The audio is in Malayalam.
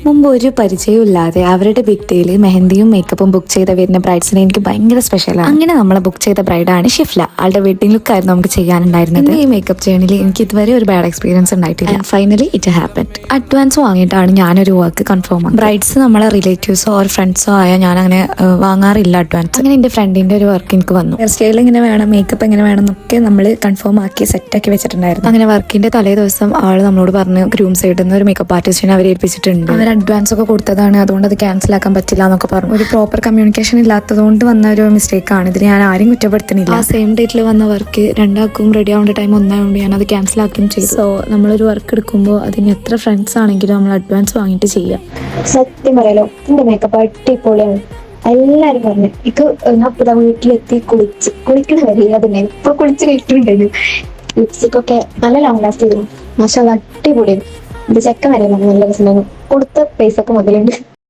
മുമ്പ് ഒരു പരിചയവും ഇല്ലാതെ അവരുടെ ബിഗ് ഡേയിൽ മെഹന്തിയും മേക്കപ്പും ബുക്ക് ചെയ്ത വരുന്ന ബ്രൈഡ്സിനെ എനിക്ക് ഭയങ്കര സ്പെഷ്യലാണ്. അങ്ങനെ നമ്മളെ ബുക്ക് ചെയ്ത ബ്രൈഡാണ് ഷിഫ്ല. ആളുടെ വെഡിങ് ലുക്ക് ആയിരുന്നു നമുക്ക് ചെയ്യാനുണ്ടായിരുന്നത്. ഈ മേക്കപ്പ് ജേണിയിൽ എനിക്ക് ഇതുവരെ ഒരു ബാഡ് എക്സ്പീരിയൻസ് ഉണ്ടായിട്ടില്ല. Finally it happened. അഡ്വാൻസ് വാങ്ങിയിട്ടാണ് ഞാനൊരു വർക്ക് കൺഫേം ആക്കി. ബ്രൈഡ്സ് നമ്മളെ റിലേറ്റീവ്സോ ഓർ ഫ്രണ്ട്സോ ആയാൽ ഞാൻ അങ്ങനെ വാങ്ങാറില്ല അഡ്വാൻസ്. അങ്ങനെ എന്റെ ഫ്രണ്ടിന്റെ ഒരു വർക്ക് എനിക്ക് വന്നു. ഹെയർ സ്റ്റൈൽ എങ്ങനെ വേണം, മേക്കപ്പ് എങ്ങനെ വേണം എന്നൊക്കെ നമ്മൾ കൺഫേം ആക്കി സെറ്റാക്കി വെച്ചിട്ടുണ്ടായിരുന്നു. അങ്ങനെ വർക്കിന്റെ തലേ ദിവസം ആൾ നമ്മളോട് പറഞ്ഞു ഗ്രൂം സൈഡിൽ നിന്ന് ഒരു മേക്കപ്പ് ആർട്ടിസ്റ്റിനെ അവർ ഏൽപ്പിച്ചിട്ടുണ്ട്. അവർ അഡ്വാൻസ് ഒക്കെ കൊടുത്തതാണ്, അതുകൊണ്ട് അത് ക്യാൻസൽ ആക്കാൻ പറ്റില്ല എന്നൊക്കെ പറഞ്ഞു. ഒരു പ്രോപ്പർ കമ്മ്യൂണിക്കേഷൻ ഇല്ലാത്തതുകൊണ്ട് വന്ന ഒരു മിസ്റ്റേക്ക് ആണ്. ഇതിൽ ഞാൻ ആരും കുറ്റപ്പെടുത്തുന്നില്ല. ആ സെയിം ഡേറ്റിൽ വന്ന വർക്ക് രണ്ടാൾക്കും റെഡി ആവേണ്ട ടൈം ഒന്നായതുകൊണ്ട് ഞാൻ അത് ക്യാൻസൽ ആക്കുകയും ചെയ്തു. സോ നമ്മളൊരു വർക്ക് എടുക്കുമ്പോൾ അതിന് എത്ര ഫ്രണ്ട്സ് ആണെങ്കിലും നമ്മൾ അഡ്വാൻസ് വാങ്ങിയിട്ട് ചെയ്യാം. സത്യം പറയാലോ, എന്റെ മേക്കപ്പ് അടിപൊളിയാണ്. എല്ലാരും പറഞ്ഞു ഇക്ക് ഞാൻ ഇപ്പൊ വീട്ടിലെത്തി കുളിക്കണ വരെ അതിനെ ഇപ്പൊ കുളിച്ച് കഴിക്കുന്നുണ്ടായിരുന്നു. ലിപ്സ്റ്റിക് ഒക്കെ നല്ല ലോങ് ലാസ്റ്റ് ചെയ്തു. മാഷാ അടിപൊളിയാണ്. ഇത് ചെക്കൻ വരെ നല്ല രസമുണ്ടായിരുന്നു. കൊടുത്ത പൈസ ഒക്കെ മുതലുണ്ട്.